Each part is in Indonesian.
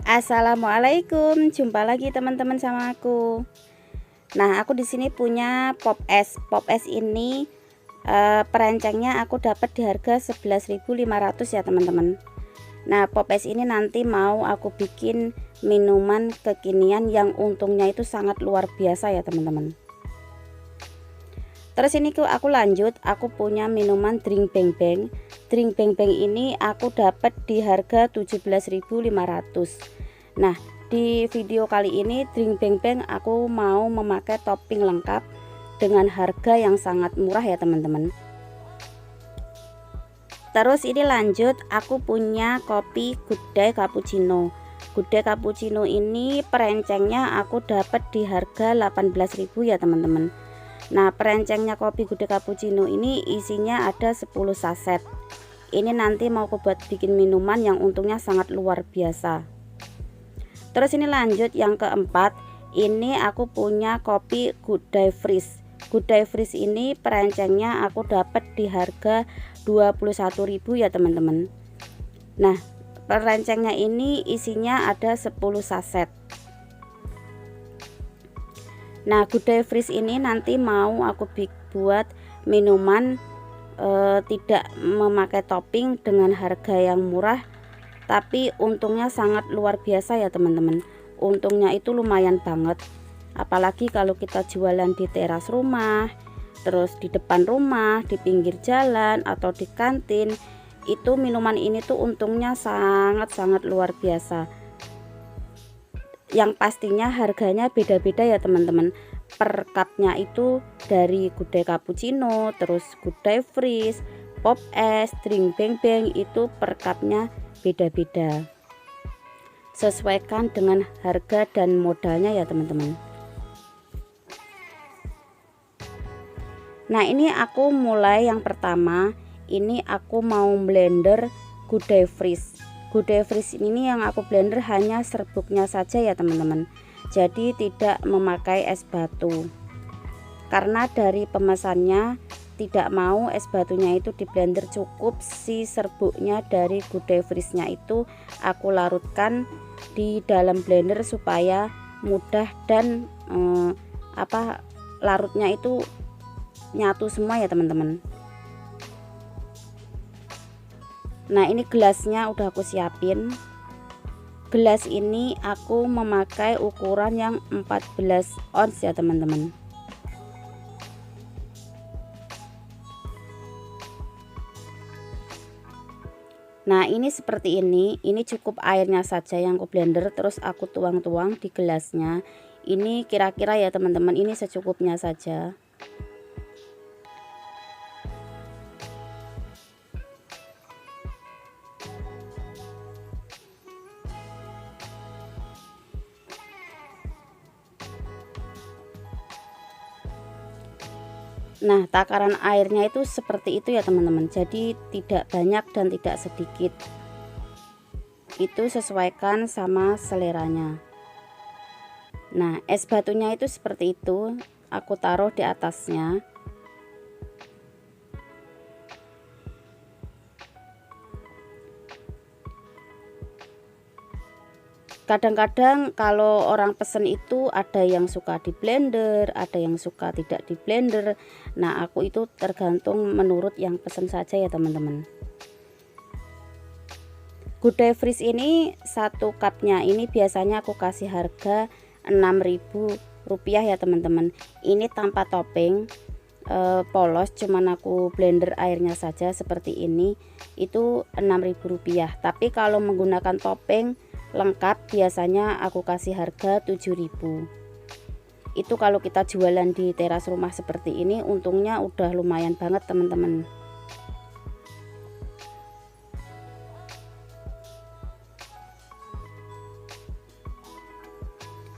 Assalamualaikum, jumpa lagi teman-teman sama aku. Nah, aku di sini punya pop es. Pop es ini perancangnya aku dapat di harga 11.500 ya teman-teman. Nah, pop es ini nanti mau aku bikin minuman kekinian yang untungnya itu sangat luar biasa ya teman-teman. Terus ini aku lanjut, aku punya minuman drink bang bang. Drink bang bang ini aku dapat di harga 17.500. Nah, di video kali ini drink bang bang aku mau memakai topping lengkap dengan harga yang sangat murah ya teman-teman. Terus ini lanjut, aku punya kopi Good Day Cappuccino. Good Day Cappuccino ini perencengnya aku dapat di harga 18.000 ya teman-teman. Nah, perencengnya kopi Good Day Cappuccino ini isinya ada 10 saset. Ini nanti mau aku buat bikin minuman yang untungnya sangat luar biasa. Terus ini lanjut yang keempat, ini aku punya kopi Good Day Freeze. Good Day Freeze ini perencengnya aku dapat di harga 21.000 ya teman-teman. Nah, perencengnya ini isinya ada 10 saset. Nah, Good Day Freeze ini nanti mau aku buat minuman tidak memakai topping dengan harga yang murah, tapi untungnya sangat luar biasa ya teman-teman. Untungnya itu lumayan banget, apalagi kalau kita jualan di teras rumah, terus di depan rumah, di pinggir jalan, atau di kantin. Itu minuman ini tuh untungnya sangat-sangat luar biasa. Yang pastinya harganya beda-beda ya teman-teman. Per cupnya itu dari Good Day Cappuccino, terus Good Day Freeze, pop es, drink bang bang itu per cupnya beda-beda. Sesuaikan dengan harga dan modalnya ya teman-teman. Nah, ini aku mulai yang pertama. Ini aku mau blender Good Day Freeze. Good Day Freeze ini yang aku blender hanya serbuknya saja ya teman-teman. Jadi tidak memakai es batu. Karena dari pemesannya tidak mau es batunya itu di blender, cukup si serbuknya dari Good Day Freeze-nya itu aku larutkan di dalam blender supaya mudah dan larutnya itu nyatu semua ya teman-teman. Nah, ini gelasnya udah aku siapin. Gelas ini aku memakai ukuran yang 14 ons ya teman-teman. Nah, ini seperti ini cukup airnya saja yang aku blender, terus aku tuang-tuang di gelasnya. Ini kira-kira ya teman-teman, ini secukupnya saja. Nah, takaran airnya itu seperti itu ya teman-teman. Jadi tidak banyak dan tidak sedikit. Itu sesuaikan sama seleranya. Nah, es batunya itu seperti itu. Aku taruh di atasnya. Kadang-kadang kalau orang pesen itu ada yang suka di blender, ada yang suka tidak di blender. Nah, aku itu tergantung menurut yang pesen saja ya teman-teman. Good Day Freeze ini satu cupnya ini biasanya aku kasih harga 6.000 rupiah ya teman-teman. Ini tanpa topping, polos, cuman aku blender airnya saja seperti ini. Itu 6.000 rupiah. Tapi kalau menggunakan topping lengkap biasanya aku kasih harga 7.000. Itu kalau kita jualan di teras rumah seperti ini untungnya udah lumayan banget teman-teman.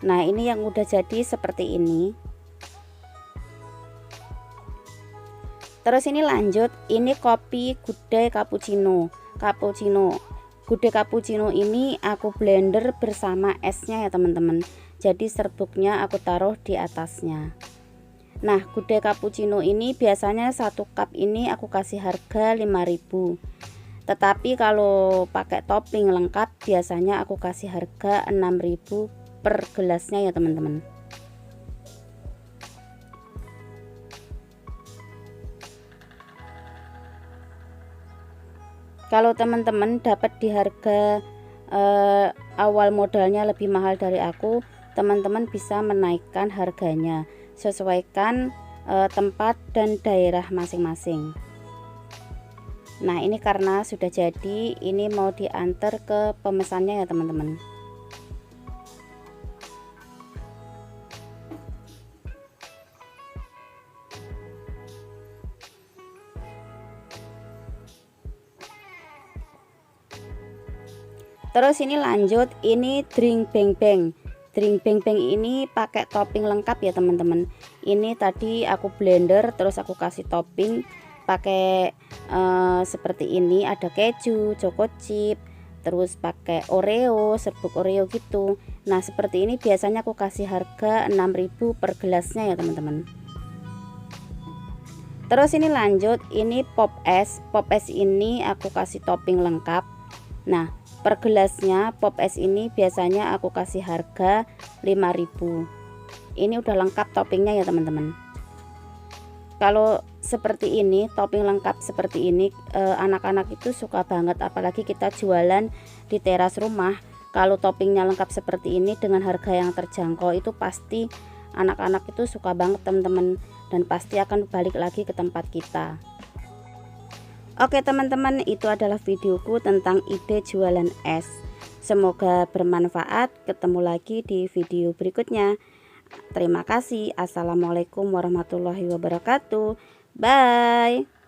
Nah, ini yang udah jadi seperti ini. Terus ini lanjut, ini kopi Good Day Cappuccino. Good Day Cappuccino ini aku blender bersama esnya ya teman-teman. Jadi serbuknya aku taruh di atasnya. Nah, Good Day Cappuccino ini biasanya satu cup ini aku kasih harga 5.000. Tetapi kalau pakai topping lengkap biasanya aku kasih harga 6.000 per gelasnya ya teman-teman. Kalau teman-teman dapat di harga awal modalnya lebih mahal dari aku, teman-teman bisa menaikkan harganya, sesuaikan tempat dan daerah masing-masing. Nah ini karena sudah jadi, ini mau diantar ke pemesannya ya teman-teman. Terus ini lanjut, ini drink bang bang. Drink bang bang ini pakai topping lengkap ya teman-teman. Ini tadi aku blender, terus aku kasih topping pakai seperti ini, ada keju, choco chip, terus pakai Oreo, serbuk Oreo gitu. Nah seperti ini biasanya aku kasih harga 6.000 per gelasnya ya teman-teman. Terus ini lanjut, ini pop es. Pop es ini aku kasih topping lengkap. Nah per gelasnya pop es ini biasanya aku kasih harga 5.000. Ini udah lengkap toppingnya ya teman-teman. Kalau seperti ini, topping lengkap seperti ini, anak-anak itu suka banget, apalagi kita jualan di teras rumah. Kalau toppingnya lengkap seperti ini dengan harga yang terjangkau, itu pasti anak-anak itu suka banget teman-teman, dan pasti akan balik lagi ke tempat kita. Oke teman-teman, itu adalah videoku tentang ide jualan es. Semoga bermanfaat. Ketemu lagi di video berikutnya. Terima kasih. Assalamualaikum warahmatullahi wabarakatuh. Bye.